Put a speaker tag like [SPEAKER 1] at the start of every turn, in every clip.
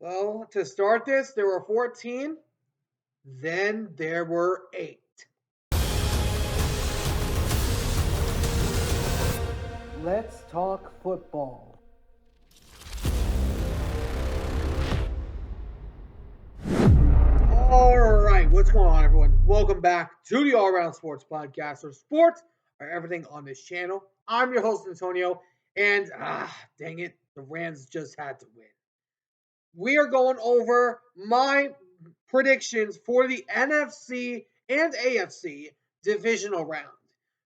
[SPEAKER 1] Well, to start this, there were 14, then there were 8.
[SPEAKER 2] Let's talk football.
[SPEAKER 1] All right, what's going on, everyone? Welcome back to the All Around Sports Podcast, where sports are everything on this channel. I'm your host, Antonio, and dang it, the Rams just had to win. We are going over my predictions for the NFC and AFC divisional round.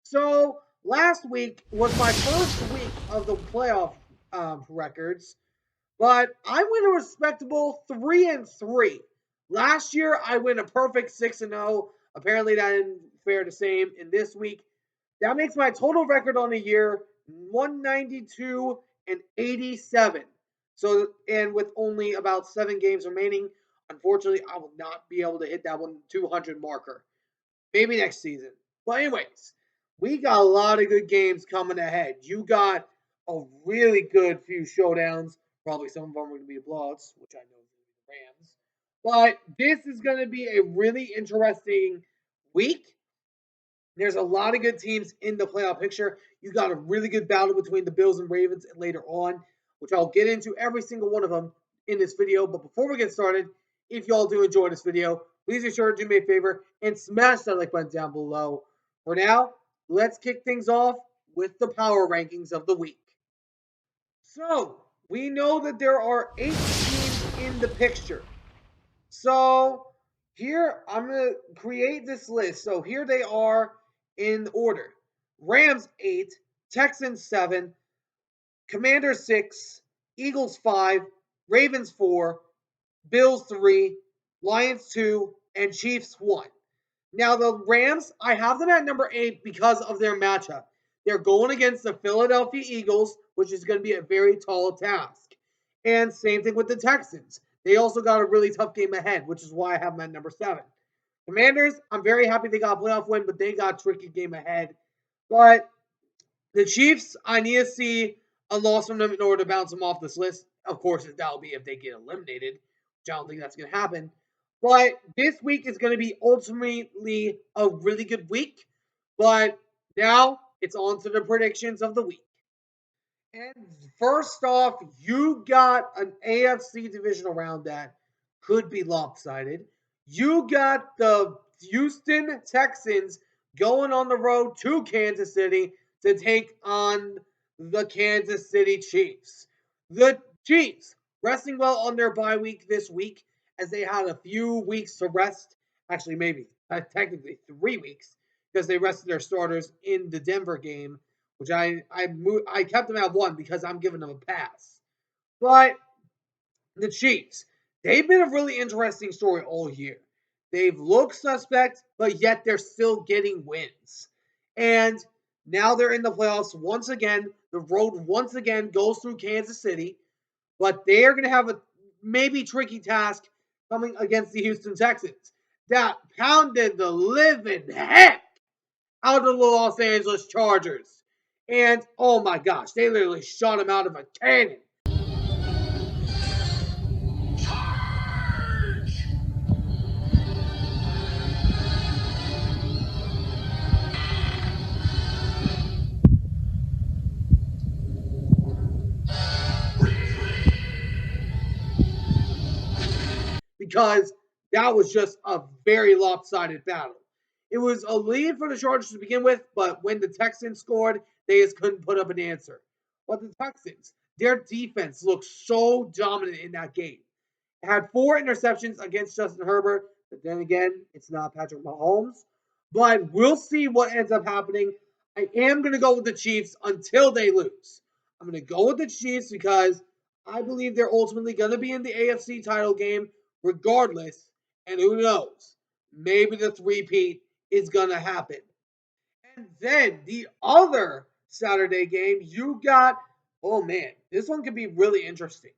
[SPEAKER 1] So last week was my first week of the playoff records, but I went a respectable 3-3. Last year I went a perfect 6-0. Apparently that didn't fare the same in this week. That makes my total record on the year 192 and 87. So, and with only about 7 games remaining, unfortunately, I will not be able to hit that 200 marker. Maybe next season. But anyways, we got a lot of good games coming ahead. You got a really good few showdowns. Probably some of them are going to be blowouts, which I know is going to be the Rams. But this is going to be a really interesting week. There's a lot of good teams in the playoff picture. You got a really good battle between the Bills and Ravens later on, which I'll get into every single one of them in this video. But before we get started, if y'all do enjoy this video, please be sure to do me a favor and smash that like button down below. For now, let's kick things off with the power rankings of the week. So, we know that there are 8 teams in the picture. So here I'm going to create this list. So here they are in order. Rams 8, Texans 7, Commanders 6, Eagles 5, Ravens 4, Bills 3, Lions 2, and Chiefs 1. Now the Rams, I have them at number 8 because of their matchup. They're going against the Philadelphia Eagles, which is going to be a very tall task. And same thing with the Texans. They also got a really tough game ahead, which is why I have them at number 7. Commanders, I'm very happy they got a playoff win, but they got a tricky game ahead. But the Chiefs, I need to see a loss from them in order to bounce them off this list. Of course, that'll be if they get eliminated, which I don't think that's going to happen. But this week is going to be ultimately a really good week. But now it's on to the predictions of the week. And first off, you got an AFC divisional round that could be lopsided. You got the Houston Texans going on the road to Kansas City to take on the Kansas City Chiefs. The Chiefs resting well on their bye week this week as they had a few weeks to rest. Actually, maybe technically 3 weeks because they rested their starters in the Denver game, which I kept them at 1 because I'm giving them a pass. But the Chiefs, they've been a really interesting story all year. They've looked suspect, but yet they're still getting wins. And now they're in the playoffs once again. The road once again goes through Kansas City, but they are going to have a maybe tricky task coming against the Houston Texans that pounded the living heck out of the Los Angeles Chargers. And oh my gosh, they literally shot him out of a cannon. Because that was just a very lopsided battle. It was a lead for the Chargers to begin with, but when the Texans scored, they just couldn't put up an answer. But the Texans, their defense looked so dominant in that game. It had 4 interceptions against Justin Herbert, but then again, it's not Patrick Mahomes. But we'll see what ends up happening. I am going to go with the Chiefs until they lose. I'm going to go with the Chiefs because I believe they're ultimately going to be in the AFC title game regardless. And who knows? Maybe the three-peat is going to happen. And then the other Saturday game, you got, oh man, this one could be really interesting.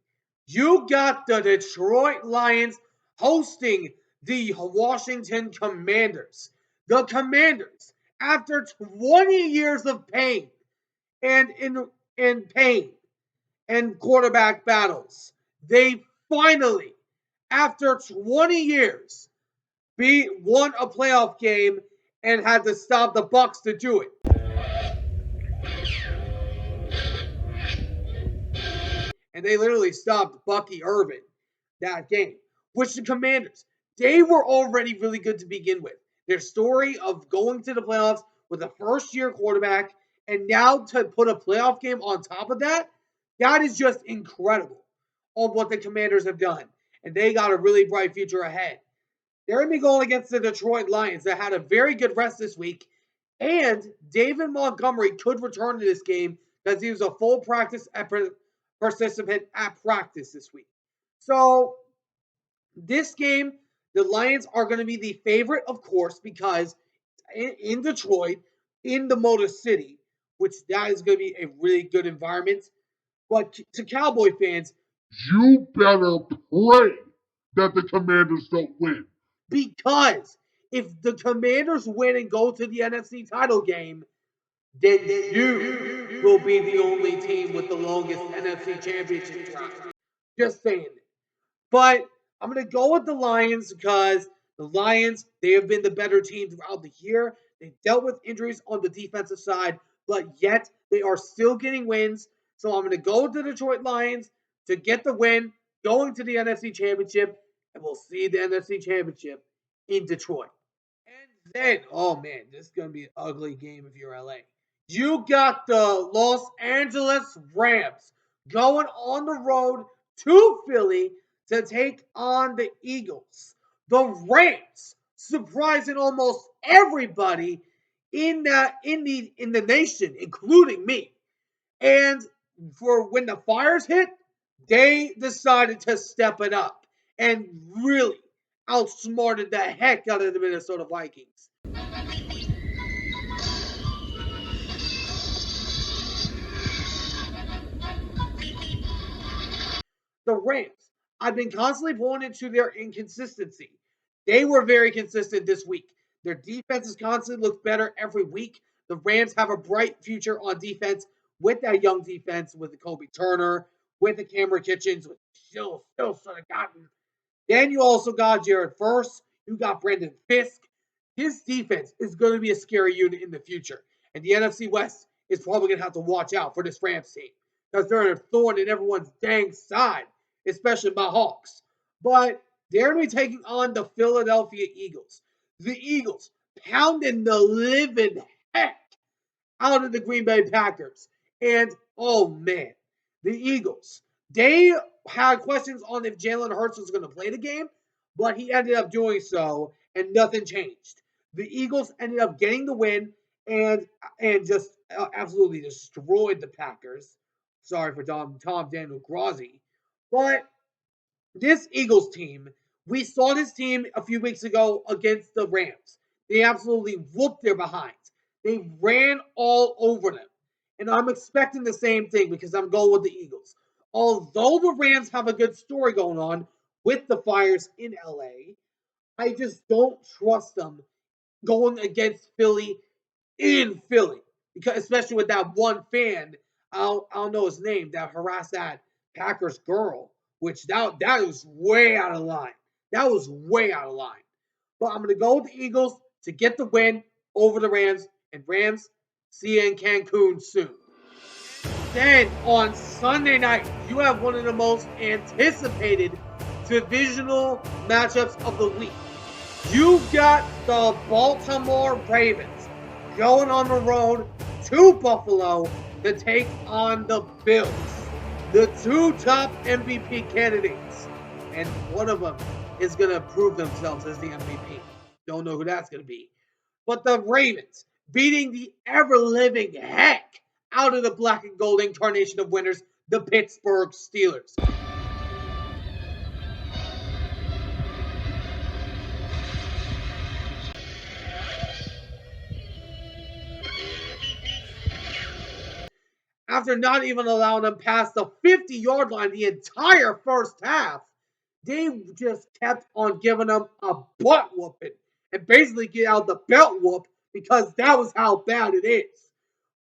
[SPEAKER 1] You got the Detroit Lions hosting the Washington Commanders. The Commanders, after 20 years of pain and in pain and quarterback battles, they finally, after 20 years, won a playoff game and had to stop the Bucs to do it. And they literally stopped Bucky Irvin that game, which the Commanders, they were already really good to begin with. Their story of going to the playoffs with a first-year quarterback and now to put a playoff game on top of that, that is just incredible on what the Commanders have done. And they got a really bright future ahead. They're going to be going against the Detroit Lions that had a very good rest this week. And David Montgomery could return to this game because he was a full practice participant at practice this week. So this game, the Lions are going to be the favorite, of course, because in Detroit, in the Motor City, which that is going to be a really good environment. But to Cowboy fans,
[SPEAKER 3] you better pray that the Commanders don't win.
[SPEAKER 1] Because if the Commanders win and go to the NFC title game, then you will be the only team with the longest NFC championship drive. Just saying. But I'm going to go with the Lions because the Lions, they have been the better team throughout the year. They dealt with injuries on the defensive side, but yet they are still getting wins. So I'm going to go with the Detroit Lions to get the win, going to the NFC Championship, and we'll see the NFC Championship in Detroit. And then, oh man, this is going to be an ugly game if you're LA. You got the Los Angeles Rams going on the road to Philly to take on the Eagles. The Rams surprising almost everybody in the nation, including me. And for when the fires hit, they decided to step it up and really outsmarted the heck out of the Minnesota Vikings. The Rams, I've been constantly pointing to their inconsistency. They were very consistent this week. Their defense is constantly looks better every week. The Rams have a bright future on defense with that young defense, with the Kobe Turner, with the Cameron Kitchens, with still sort of gotten. Then you also got Jared Verse. You got Brandon Fisk. His defense is going to be a scary unit in the future. And the NFC West is probably going to have to watch out for this Rams team because they're a thorn in everyone's dang side, especially my Hawks. But they're going to be taking on the Philadelphia Eagles. The Eagles pounding the living heck out of the Green Bay Packers. And oh man, the Eagles, they had questions on if Jalen Hurts was going to play the game, but he ended up doing so, and nothing changed. The Eagles ended up getting the win and just absolutely destroyed the Packers. Sorry for Tom Daniel Grozzy. But this Eagles team, we saw this team a few weeks ago against the Rams. They absolutely whooped their behinds. They ran all over them. And I'm expecting the same thing because I'm going with the Eagles. Although the Rams have a good story going on with the Fires in LA, I just don't trust them going against Philly in Philly. Because especially with that one fan, I don't know his name, that harassed that Packers girl, which that was way out of line. That was way out of line. But I'm gonna go with the Eagles to get the win over the Rams. And Rams, see you in Cancun soon. Then on Sunday night, you have one of the most anticipated divisional matchups of the week. You've got the Baltimore Ravens going on the road to Buffalo to take on the Bills, the two top MVP candidates. And one of them is going to prove themselves as the MVP. Don't know who that's going to be. But the Ravens beating the ever-living heck out of the black and gold incarnation of winners, the Pittsburgh Steelers. After not even allowing them past the 50-yard line the entire first half, they just kept on giving them a butt whooping and basically get out the belt whoop because that was how bad it is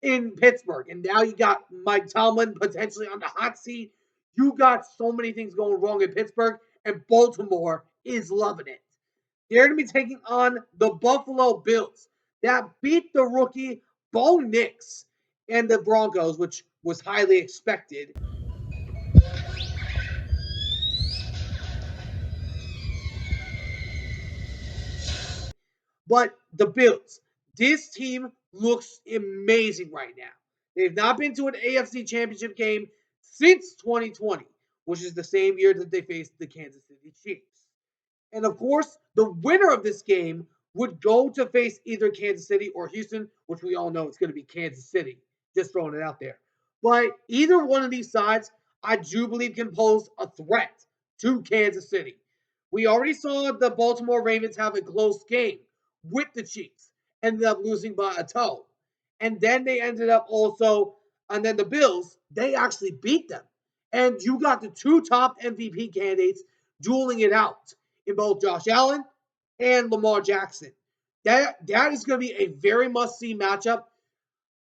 [SPEAKER 1] in Pittsburgh. And now you got Mike Tomlin potentially on the hot seat. You got so many things going wrong in Pittsburgh, and Baltimore is loving it. They're going to be taking on the Buffalo Bills that beat the rookie Bo Nix and the Broncos, which was highly expected. But the Bills, this team looks amazing right now. They've not been to an AFC championship game since 2020, which is the same year that they faced the Kansas City Chiefs. And of course, the winner of this game would go to face either Kansas City or Houston, which we all know it's going to be Kansas City. Just throwing it out there. But either one of these sides, I do believe, can pose a threat to Kansas City. We already saw the Baltimore Ravens have a close game with the Chiefs, ended up losing by a toe. And then they ended up also, and then the Bills, they actually beat them. And you got the two top MVP candidates dueling it out in both Josh Allen and Lamar Jackson. That is going to be a very must see matchup.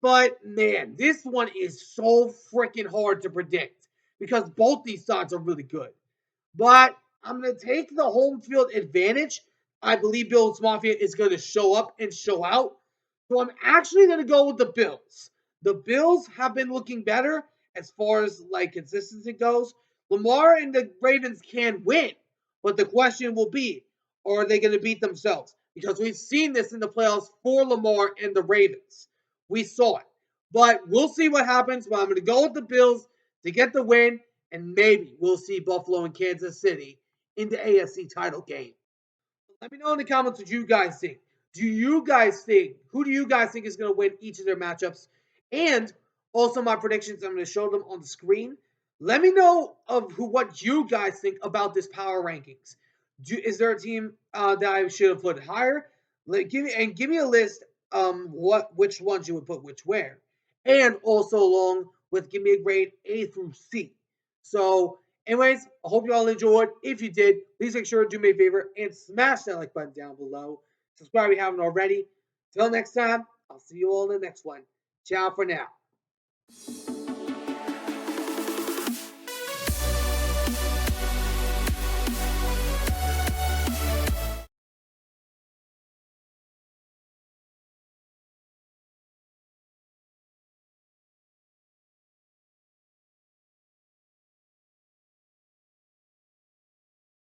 [SPEAKER 1] But man, this one is so freaking hard to predict because both these sides are really good. But I'm going to take the home field advantage. I believe Bills Mafia is going to show up and show out. So I'm actually going to go with the Bills. The Bills have been looking better as far as like consistency goes. Lamar and the Ravens can win, but the question will be, are they going to beat themselves? Because we've seen this in the playoffs for Lamar and the Ravens. We saw it. But we'll see what happens. But I'm going to go with the Bills to get the win, and maybe we'll see Buffalo and Kansas City in the AFC title game. Let me know in the comments what you guys think. Who do you guys think is going to win each of their matchups? And also my predictions, I'm going to show them on the screen. Let me know what you guys think about this power rankings. Is there a team that I should have put higher? Give me a list which ones you would put which where, and also along with give me a grade A through C. So anyways, I hope you all enjoyed. If you did, please make sure to do me a favor and smash that like button down below. Subscribe if you haven't already. Till next time, I'll see you all in the next one. Ciao for now.